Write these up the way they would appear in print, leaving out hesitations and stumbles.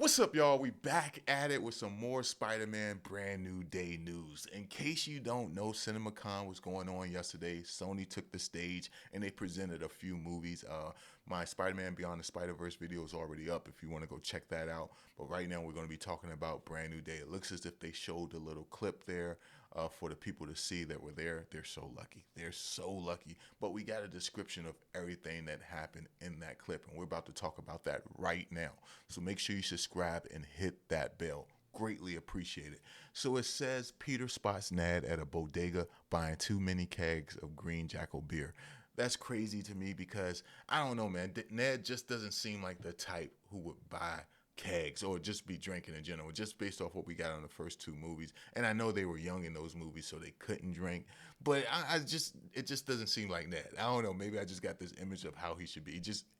What's up, y'all? We back at it with some more Spider-Man brand new day news. In case you don't know, CinemaCon was going on yesterday. Sony took the stage and they presented a few movies. My Spider-Man Beyond the Spider-Verse video is already up if you want to go check that out. But right now we're going to be talking about brand new day. It looks as if they showed a little clip there for the people to see that were there. They're so lucky. They're so lucky. But we got a description of everything that happened in that clip, and we're about to talk about that right now. So make sure you subscribe and hit that bell. Greatly appreciate it. So it says Peter spots Ned at a bodega buying too many kegs of Green Jackal beer. That's crazy to me because I don't know, man. Ned just doesn't seem like the type who would buy kegs or just be drinking in general, just based off what we got on the first two movies. And I know they were young in those movies, so they couldn't drink. But it just doesn't seem like Ned. I don't know. Maybe I just got this image of how he should be.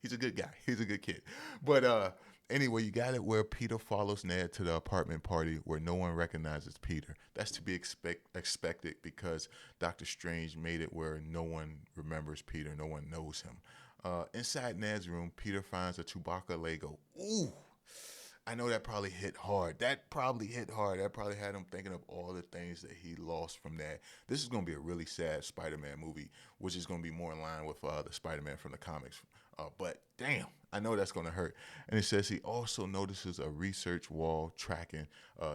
He's a good guy. He's a good kid. But anyway, you got it where Peter follows Ned to the apartment party where no one recognizes Peter. That's to be expected because Doctor Strange made it where no one remembers Peter, no one knows him. Inside Ned's room, Peter finds a Chewbacca Lego. Ooh, I know that probably hit hard. That probably hit hard. That probably had him thinking of all the things that he lost from that. This is going to be a really sad Spider-Man movie, which is going to be more in line with the Spider-Man from the comics. But damn, I know that's going to hurt. And it says he also notices a research wall tracking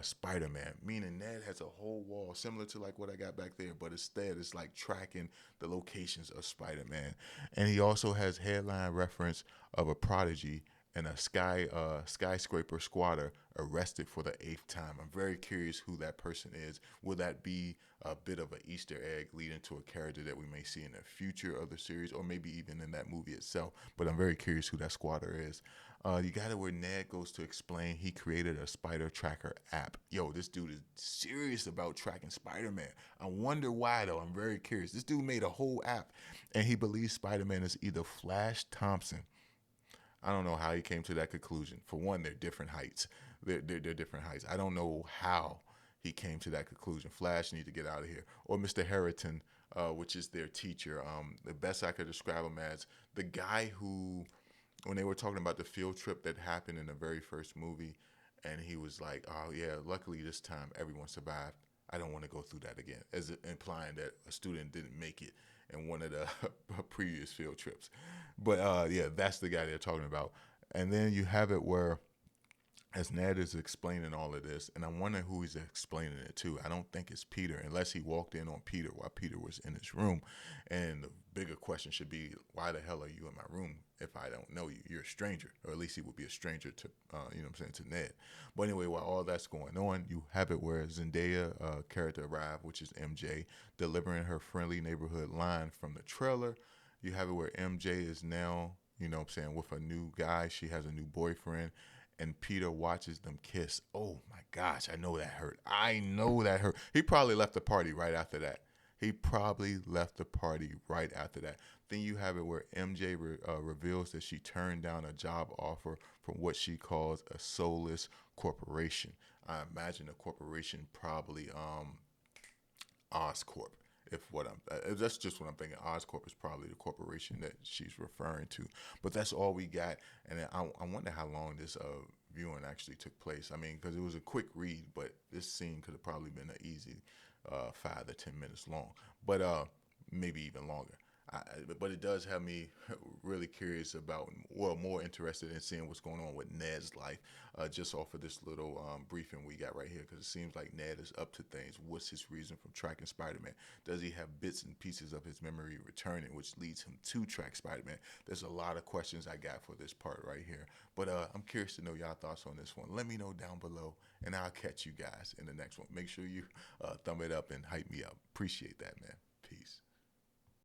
Spider-Man, meaning Ned has a whole wall similar to like what I got back there, but instead it's like tracking the locations of Spider-Man. And he also has headline reference of a prodigy and a skyscraper squatter arrested for the 8th time. I'm very curious who that person is. Will that be a bit of an Easter egg leading to a character that we may see in the future of the series, or maybe even in that movie itself? But I'm very curious who that squatter is. You got it where Ned goes to explain he created a spider tracker app. Yo, this dude is serious about tracking Spider-Man. I wonder why, though. I'm very curious. This dude made a whole app, and he believes Spider-Man is either Flash Thompson. I don't know how he came to that conclusion. For one, they're different heights. They're different heights. I don't know how he came to that conclusion. Flash need to get out of here. Or Mr. Harrington, which is their teacher. The best I could describe him as the guy who, when they were talking about the field trip that happened in the very first movie, and he was like, "Oh yeah, luckily this time everyone survived. I don't want to go through that again," as implying that a student didn't make it in one of the previous field trips. But yeah, that's the guy they're talking about. And then you have it where, as Ned is explaining all of this, and I'm wondering who he's explaining it to. I don't think it's Peter, unless he walked in on Peter while Peter was in his room. And the bigger question should be, why the hell are you in my room if I don't know you? You're a stranger, or at least he would be a stranger to, you know what I'm saying, to Ned. But anyway, while all that's going on, you have it where Zendaya character arrived, which is MJ, delivering her friendly neighborhood line from the trailer. You have it where MJ is now, you know what I'm saying, with a new guy. She has a new boyfriend, and Peter watches them kiss. Oh my gosh, I know that hurt. I know that hurt. He probably left the party right after that. He probably left the party right after that. Then you have it where MJ reveals that she turned down a job offer from what she calls a soulless corporation. I imagine the corporation probably Oscorp. If that's just what I'm thinking. Oscorp is probably the corporation that she's referring to. But that's all we got, and I wonder how long this viewing actually took place. I mean, because it was a quick read, but this scene could have probably been an easy 5 to 10 minutes long, but maybe even longer. But it does have me really curious about, well, more interested in seeing what's going on with Ned's life, just off of this little briefing we got right here, because it seems like Ned is up to things. What's his reason for tracking Spider-Man? Does he have bits and pieces of his memory returning, which leads him to track Spider-Man? There's a lot of questions I got for this part right here, but I'm curious to know y'all thoughts on this one. Let me know down below, and I'll catch you guys in the next one. Make sure you thumb it up and hype me up. Appreciate that, man. Peace.